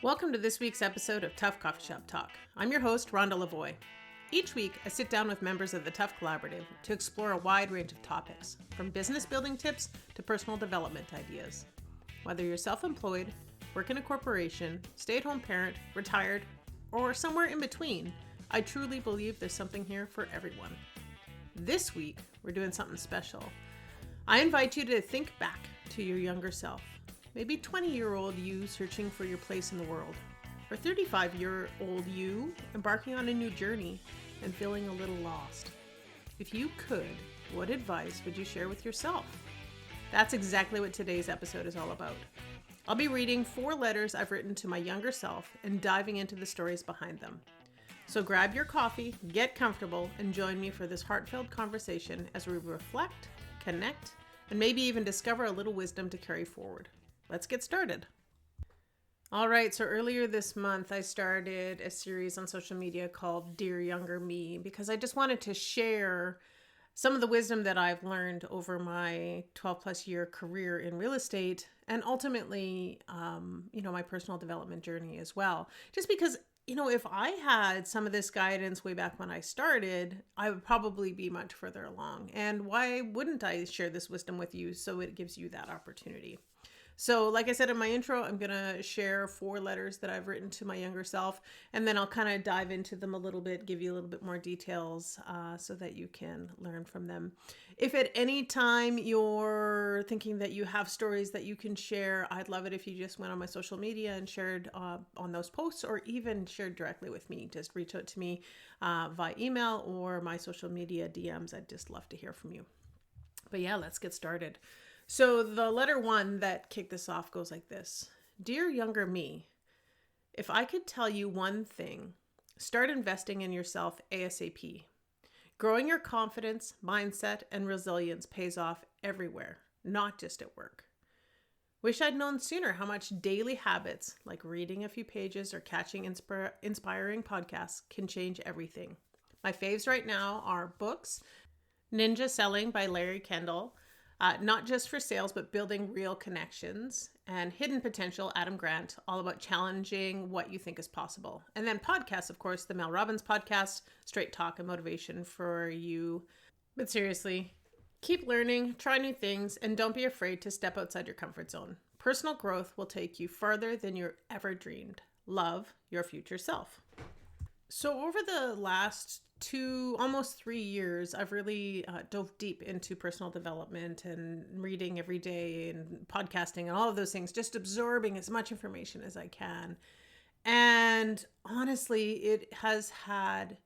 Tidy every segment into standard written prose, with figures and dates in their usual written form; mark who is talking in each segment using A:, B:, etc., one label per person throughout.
A: Welcome to this week's episode of TUF Coffee Shop Talk. I'm your host, Rhonda Lavoie. Each week, I sit down with members of the TUF Collaborative to explore a wide range of topics, from business building tips to personal development ideas. Whether you're self-employed, work in a corporation, stay-at-home parent, retired, or somewhere in between, I truly believe there's something here for everyone. This week, we're doing something special. I invite you to think back to your younger self. Maybe 20-year-old you searching for your place in the world, or 35-year-old you embarking on a new journey and feeling a little lost. If you could, what advice would you share with yourself? That's exactly what today's episode is all about. I'll be reading 4 letters I've written to my younger self and diving into the stories behind them. So grab your coffee, get comfortable, and join me for this heartfelt conversation as we reflect, connect, and maybe even discover a little wisdom to carry forward. Let's get started. All right, so earlier this month, I started a series on social media called Dear Younger Me, because I just wanted to share some of the wisdom that I've learned over my 12 plus year career in real estate and ultimately, my personal development journey as well. Just because, if I had some of this guidance way back when I started, I would probably be much further along. And why wouldn't I share this wisdom with you so it gives you that opportunity? So like I said in my intro, I'm going to share 4 letters that I've written to my younger self, and then I'll kind of dive into them a little bit, give you a little bit more details so that you can learn from them. If at any time you're thinking that you have stories that you can share, I'd love it if you just went on my social media and shared on those posts, or even shared directly with me. Just reach out to me via email or my social media DMs. I'd just love to hear from you. But yeah, let's get started. So the letter 1 that kicked this off goes like this. Dear younger me, if I could tell you one thing, start investing in yourself ASAP. Growing your confidence, mindset, and resilience pays off everywhere, not just at work. Wish I'd known sooner how much daily habits, like reading a few pages or catching inspiring podcasts, can change everything. My faves right now are books, Ninja Selling by Larry Kendall, Not Just for Sales, but Building Real Connections, and Hidden Potential, Adam Grant, all about challenging what you think is possible. And then podcasts, of course, the Mel Robbins podcast, straight talk and motivation for you. But seriously, keep learning, try new things, and don't be afraid to step outside your comfort zone. Personal growth will take you farther than you ever dreamed. Love, your future self. So over the last 2, almost 3 years, I've really dove deep into personal development and reading every day and podcasting and all of those things, just absorbing as much information as I can. And honestly, it has had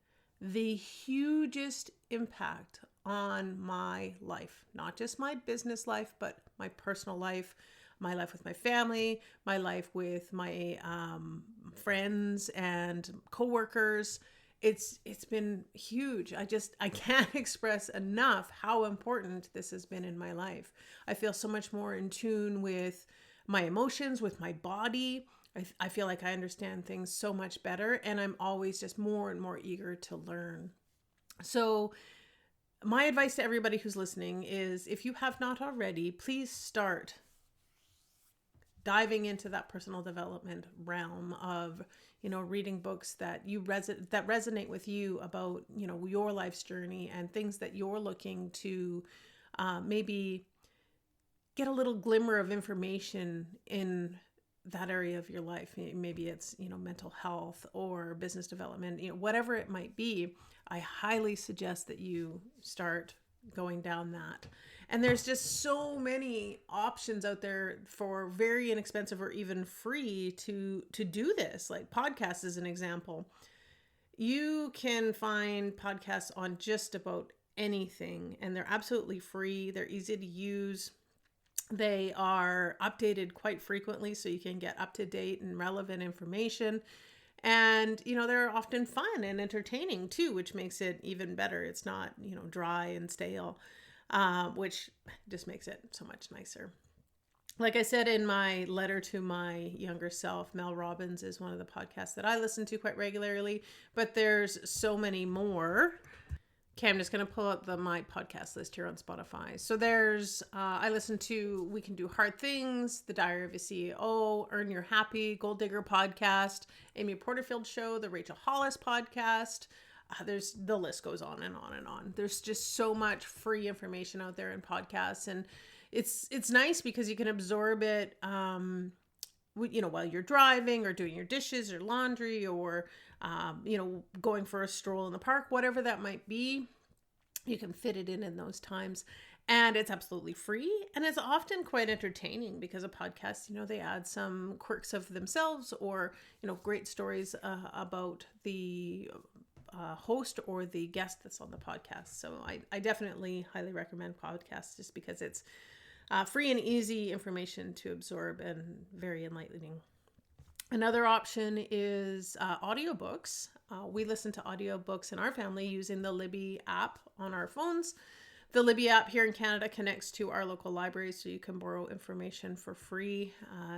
A: the hugest impact on my life, not just my business life, but my personal life, my life with my family, my life with my friends and coworkers. It's been huge. I can't express enough how important this has been in my life. I feel so much more in tune with my emotions, with my body. I feel like I understand things so much better, and I'm always just more and more eager to learn. So my advice to everybody who's listening is, if you have not already, please start diving into that personal development realm of, reading books that that resonate with you about, your life's journey and things that you're looking to maybe get a little glimmer of information in that area of your life. Maybe it's, mental health or business development, whatever it might be. I highly suggest that you start going down that. And there's just so many options out there for very inexpensive or even free to do this. Like podcasts is an example. You can find podcasts on just about anything, and they're absolutely free. They're easy to use. They are updated quite frequently, so you can get up to date and relevant information. And, they're often fun and entertaining too, which makes it even better. It's not, dry and stale, which just makes it so much nicer. Like I said in my letter to my younger self, Mel Robbins is one of the podcasts that I listen to quite regularly, but there's so many more. Okay, I'm just going to pull out my podcast list here on Spotify. So there's, I listen to We Can Do Hard Things, The Diary of a CEO, Earn Your Happy, Gold Digger podcast, Amy Porterfield Show, The Rachel Hollis podcast. The list goes on and on and on. There's just so much free information out there in podcasts, and it's nice because you can absorb it, while you're driving or doing your dishes or laundry or, going for a stroll in the park, whatever that might be. You can fit it in those times, and it's absolutely free, and it's often quite entertaining because a podcast, they add some quirks of themselves or, great stories about the host or the guest that's on the podcast. So I definitely highly recommend podcasts just because it's free and easy information to absorb and very enlightening. Another option is audiobooks. We listen to audiobooks in our family using the Libby app on our phones. The Libby app here in Canada connects to our local libraries, so you can borrow information for free,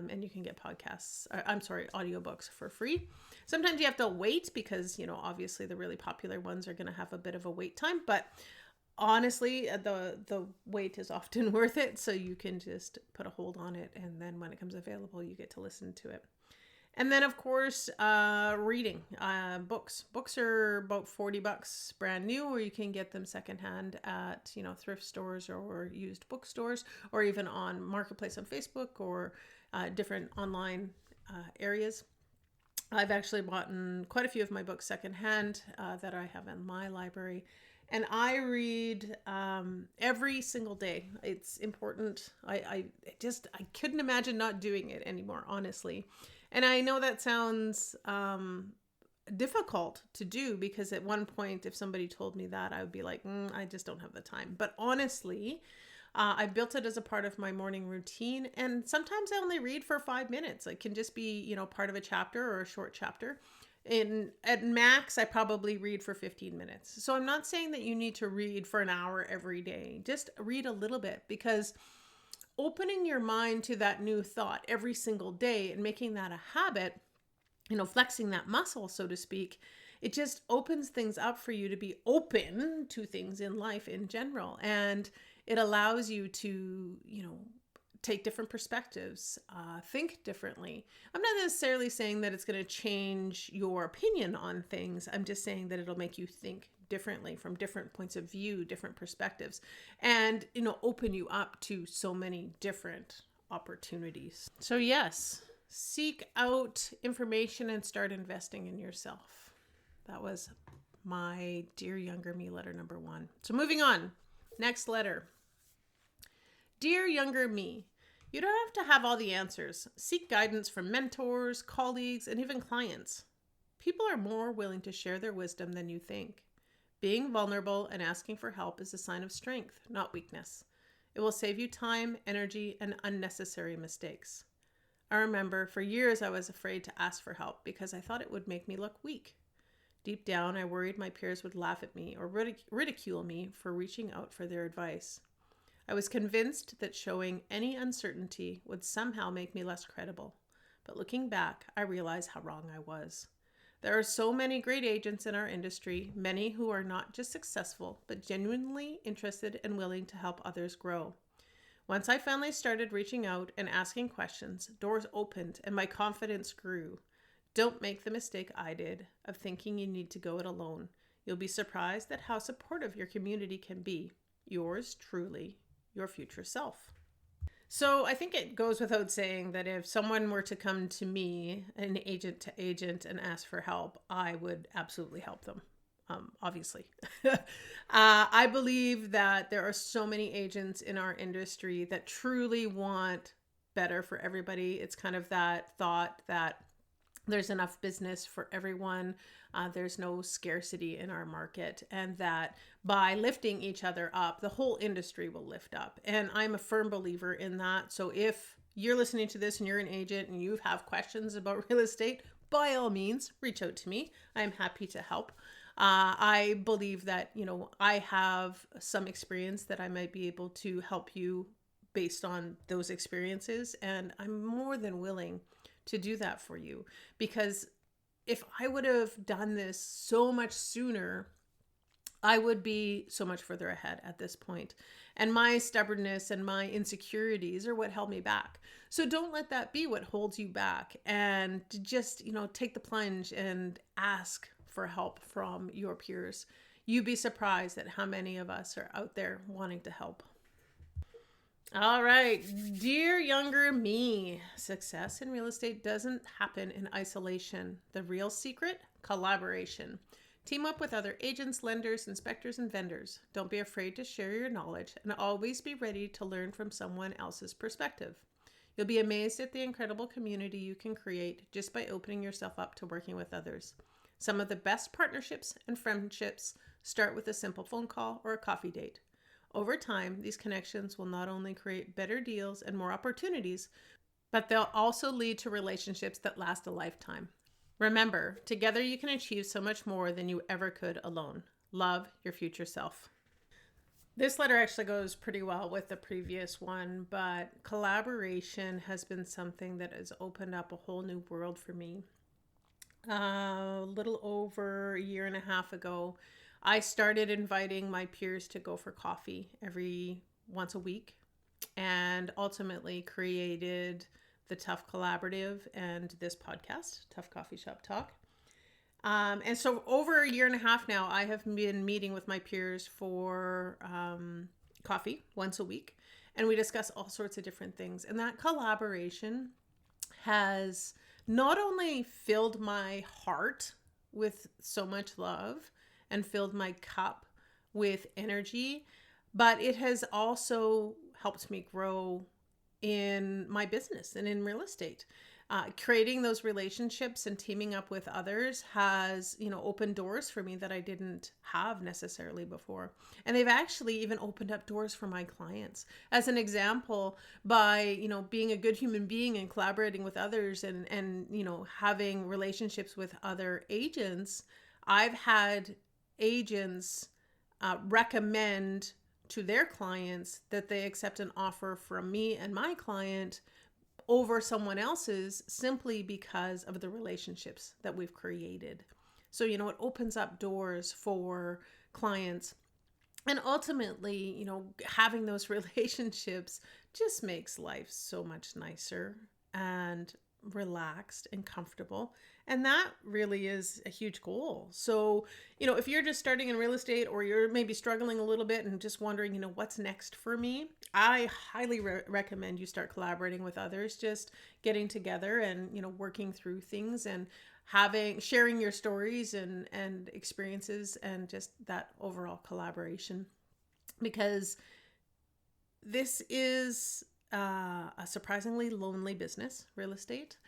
A: and you can get audiobooks for free. Sometimes you have to wait because, obviously the really popular ones are going to have a bit of a wait time, but honestly, the wait is often worth it. So you can just put a hold on it, and then when it comes available, you get to listen to it. And then, of course, reading books. Books are about $40 brand new, or you can get them secondhand at, thrift stores or used bookstores, or even on Marketplace on Facebook or different online areas. I've actually bought quite a few of my books secondhand that I have in my library. And I read every single day. It's important. I couldn't imagine not doing it anymore, honestly. And I know that sounds difficult to do because at one point, if somebody told me that, I would be like, I just don't have the time. But honestly, I built it as a part of my morning routine. And sometimes I only read for 5 minutes. It can just be, part of a chapter or a short chapter. At max, I probably read for 15 minutes. So I'm not saying that you need to read for an hour every day. Just read a little bit, because opening your mind to that new thought every single day and making that a habit, flexing that muscle, so to speak, it just opens things up for you to be open to things in life in general. And it allows you to, take different perspectives, think differently. I'm not necessarily saying that it's going to change your opinion on things. I'm just saying that it'll make you think differently from different points of view, different perspectives, and, open you up to so many different opportunities. So yes, seek out information and start investing in yourself. That was my Dear Younger Me letter number 1. So moving on, next letter. Dear Younger Me, you don't have to have all the answers. Seek guidance from mentors, colleagues, and even clients. People are more willing to share their wisdom than you think. Being vulnerable and asking for help is a sign of strength, not weakness. It will save you time, energy, and unnecessary mistakes. I remember for years I was afraid to ask for help because I thought it would make me look weak. Deep down, I worried my peers would laugh at me or ridicule me for reaching out for their advice. I was convinced that showing any uncertainty would somehow make me less credible. But looking back, I realize how wrong I was. There are so many great agents in our industry, many who are not just successful, but genuinely interested and willing to help others grow. Once I finally started reaching out and asking questions, doors opened and my confidence grew. Don't make the mistake I did of thinking you need to go it alone. You'll be surprised at how supportive your community can be. Yours truly, your future self. So I think it goes without saying that if someone were to come to me, an agent to agent, and ask for help, I would absolutely help them. Obviously. I believe that there are so many agents in our industry that truly want better for everybody. It's kind of that thought that there's enough business for everyone. There's no scarcity in our market, and that by lifting each other up, the whole industry will lift up. And I'm a firm believer in that. So if you're listening to this and you're an agent and you have questions about real estate, by all means, reach out to me. I'm happy to help. I believe that, I have some experience that I might be able to help you based on those experiences. And I'm more than willing to do that for you, because if I would have done this so much sooner, I would be so much further ahead at this point. And my stubbornness and my insecurities are what held me back. So don't let that be what holds you back, and to just, take the plunge and ask for help from your peers. You'd be surprised at how many of us are out there wanting to help. All right, dear younger me, success in real estate doesn't happen in isolation. The real secret, collaboration. Team up with other agents, lenders, inspectors, and vendors. Don't be afraid to share your knowledge, and always be ready to learn from someone else's perspective. You'll be amazed at the incredible community you can create just by opening yourself up to working with others. Some of the best partnerships and friendships start with a simple phone call or a coffee date. Over time, these connections will not only create better deals and more opportunities, but they'll also lead to relationships that last a lifetime. Remember, together you can achieve so much more than you ever could alone. Love, your future self. This letter actually goes pretty well with the previous one, but collaboration has been something that has opened up a whole new world for me. A little over a year and a half ago, I started inviting my peers to go for coffee once a week, and ultimately created the TUF Collaborative and this podcast, TUF Coffee Shop Talk. And so over a year and a half now, I have been meeting with my peers for coffee once a week, and we discuss all sorts of different things. And that collaboration has not only filled my heart with so much love and filled my cup with energy, but it has also helped me grow in my business and in real estate. Creating those relationships and teaming up with others has, opened doors for me that I didn't have necessarily before. And they've actually even opened up doors for my clients. As an example, by, being a good human being and collaborating with others and having relationships with other agents, I've had agents recommend to their clients that they accept an offer from me and my client over someone else's, simply because of the relationships that we've created. So, it opens up doors for clients. And ultimately, having those relationships just makes life so much nicer and relaxed and comfortable. And that really is a huge goal. So, if you're just starting in real estate, or you're maybe struggling a little bit and just wondering, what's next for me, I highly recommend you start collaborating with others, just getting together and, working through things and sharing your stories and experiences, and just that overall collaboration. Because this is a surprisingly lonely business, real estate,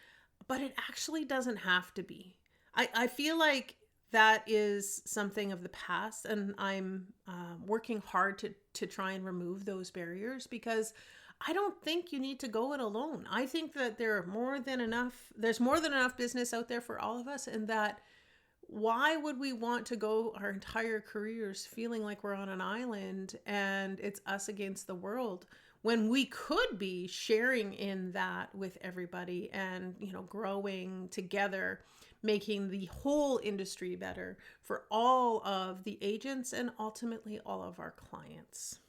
A: but it actually doesn't have to be. I feel like that is something of the past, and I'm working hard to try and remove those barriers, because I don't think you need to go it alone. I think that there's more than enough business out there for all of us, and that why would we want to go our entire careers feeling like we're on an island and it's us against the world, when we could be sharing in that with everybody and, growing together, making the whole industry better for all of the agents and ultimately all of our clients.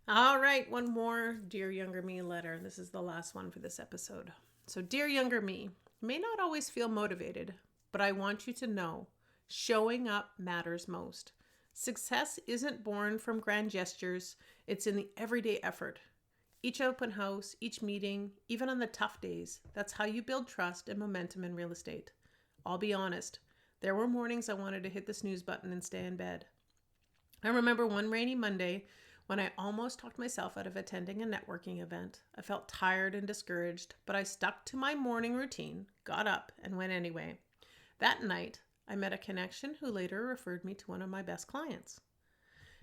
A: All right, one more Dear Younger Me letter. This is the last one for this episode. So, Dear Younger Me, you may not always feel motivated, but I want you to know showing up matters most. Success isn't born from grand gestures. It's in the everyday effort. Each open house, each meeting, even on the tough days, that's how you build trust and momentum in real estate. I'll be honest, there were mornings I wanted to hit the snooze button and stay in bed. I remember one rainy Monday when I almost talked myself out of attending a networking event. I felt tired and discouraged, but I stuck to my morning routine, got up, and went anyway. That night, I met a connection who later referred me to one of my best clients.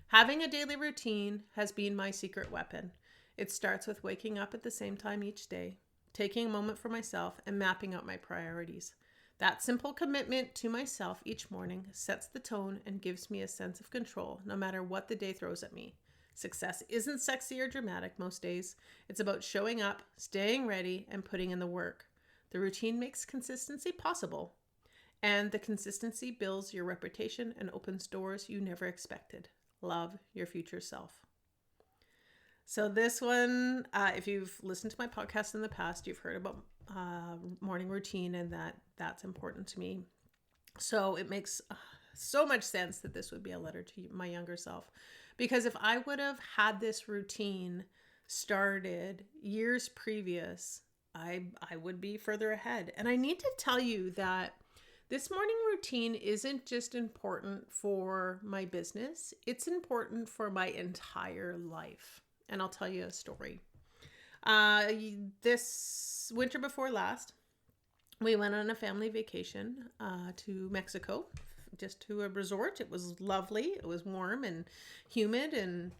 A: Having a daily routine has been my secret weapon. It starts with waking up at the same time each day, taking a moment for myself, and mapping out my priorities. That simple commitment to myself each morning sets the tone and gives me a sense of control no matter what the day throws at me. Success isn't sexy or dramatic most days. It's about showing up, staying ready, and putting in the work. The routine makes consistency possible. And the consistency builds your reputation and opens doors you never expected. Love your future self. So this one, if you've listened to my podcast in the past, you've heard about morning routine, and that's important to me. So it makes so much sense that this would be a letter to my younger self. Because if I would have had this routine started years previous, I would be further ahead. And I need to tell you that this morning routine isn't just important for my business, it's important for my entire life. And I'll tell you a story. This winter before last, we went on a family vacation to Mexico, just to a resort. It was lovely. It was warm and humid and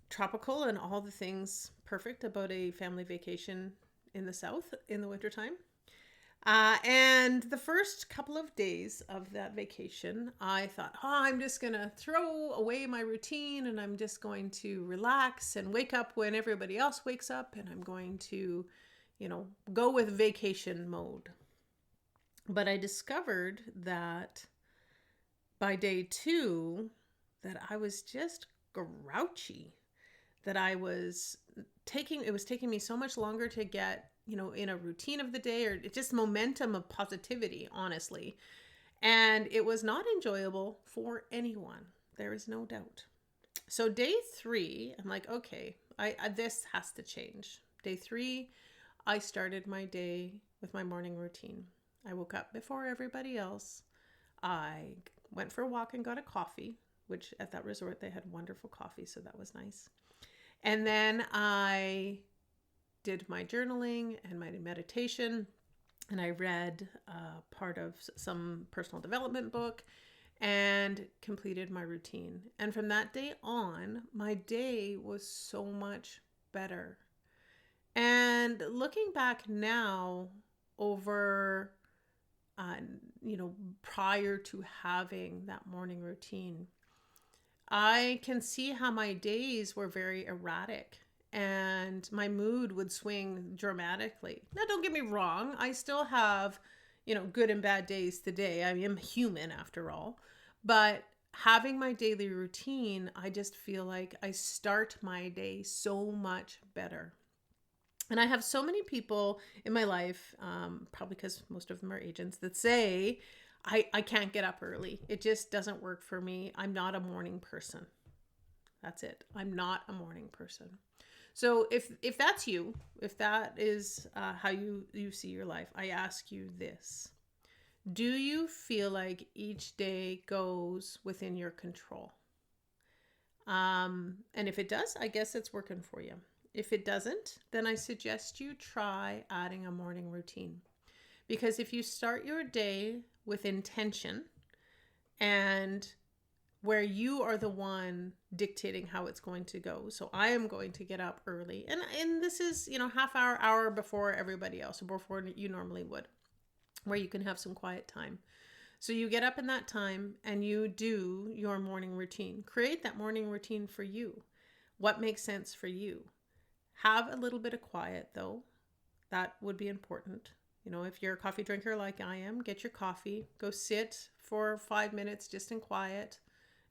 A: tropical and all the things perfect about a family vacation in the south in the wintertime. And the first couple of days of that vacation, I thought, I'm just going to throw away my routine and I'm just going to relax and wake up when everybody else wakes up, and I'm going to, go with vacation mode. But I discovered that by day 2, that I was just grouchy, that it was taking me so much longer to get in a routine of the day, or just momentum of positivity, honestly. And it was not enjoyable for anyone. There is no doubt. So day 3, I'm like, okay, this has to change. Day 3, I started my day with my morning routine. I woke up before everybody else. I went for a walk and got a coffee, which at that resort, they had wonderful coffee. So that was nice. And then I did my journaling and my meditation, and I read part of some personal development book and completed my routine. And from that day on, my day was so much better. And looking back now over, prior to having that morning routine, I can see how my days were very erratic and my mood would swing dramatically. Now, don't get me wrong. I still have, good and bad days today. I am human after all. But having my daily routine, I just feel like I start my day so much better. And I have so many people in my life, probably because most of them are agents, that say, I can't get up early. It just doesn't work for me. I'm not a morning person. That's it. I'm not a morning person. So if that's you, if that is how you see your life, I ask you this. Do you feel like each day goes within your control? And if it does, I guess it's working for you. If it doesn't, then I suggest you try adding a morning routine. Because if you start your day with intention and where you are the one dictating how it's going to go. So I am going to get up early. And this is, half hour before everybody else, or before you normally would, where you can have some quiet time. So you get up in that time and you do your morning routine. Create that morning routine for you. What makes sense for you? Have a little bit of quiet though. That would be important. If you're a coffee drinker like I am, get your coffee, go sit for 5 minutes just in quiet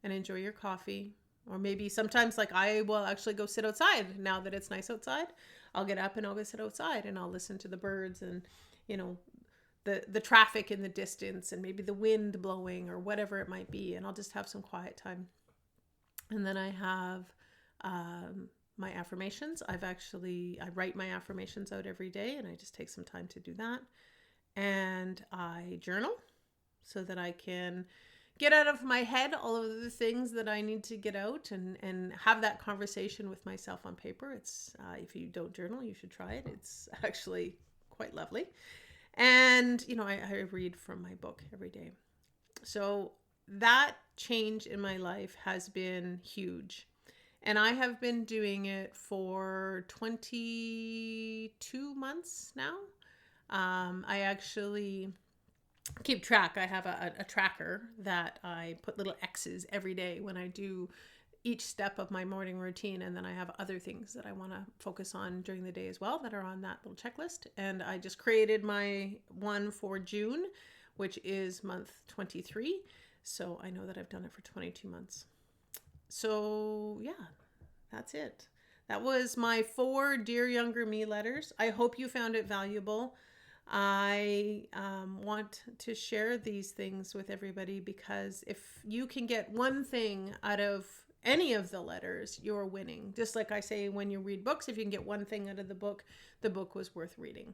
A: and enjoy your coffee. Or maybe sometimes, like, I will actually go sit outside now that it's nice outside. I'll get up and I'll go sit outside and I'll listen to the birds and, the traffic in the distance and maybe the wind blowing or whatever it might be. And I'll just have some quiet time. And then I have my affirmations. I write my affirmations out every day, and I just take some time to do that. And I journal so that I can get out of my head all of the things that I need to get out and have that conversation with myself on paper. It's if you don't journal, you should try it. It's actually quite lovely. And, I read from my book every day. So that change in my life has been huge. And I have been doing it for 22 months now. I actually keep track. I have a tracker that I put little X's every day when I do each step of my morning routine. And then I have other things that I want to focus on during the day as well that are on that little checklist. And I just created my one for June, which is month 23. So I know that I've done it for 22 months. So yeah, that's it. That was my 4 Dear Younger Me letters. I hope you found it valuable. I want to share these things with everybody because if you can get one thing out of any of the letters, you're winning. Just like I say, when you read books, if you can get one thing out of the book was worth reading.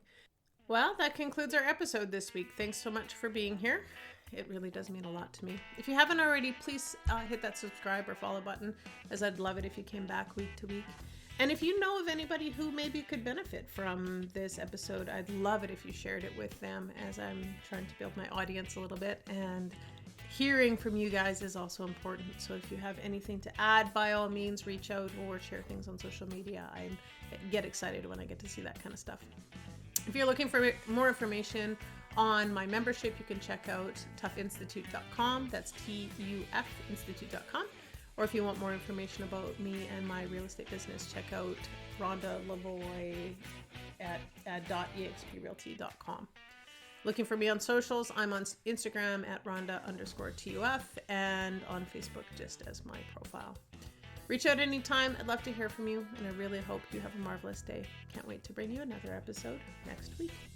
A: Well, that concludes our episode this week. Thanks so much for being here. It really does mean a lot to me. If you haven't already, please hit that subscribe or follow button, as I'd love it if you came back week to week. And if you know of anybody who maybe could benefit from this episode, I'd love it if you shared it with them, as I'm trying to build my audience a little bit. And hearing from you guys is also important. So if you have anything to add, by all means, reach out or share things on social media. I get excited when I get to see that kind of stuff. If you're looking for more information on my membership, you can check out tufinstitute.com. That's tufinstitute.com. Or if you want more information about me and my real estate business, check out Rhonda Lavoie at .exprealty.com. Looking for me on socials, I'm on Instagram at Rhonda_TUF and on Facebook just as my profile. Reach out anytime. I'd love to hear from you, and I really hope you have a marvelous day. Can't wait to bring you another episode next week.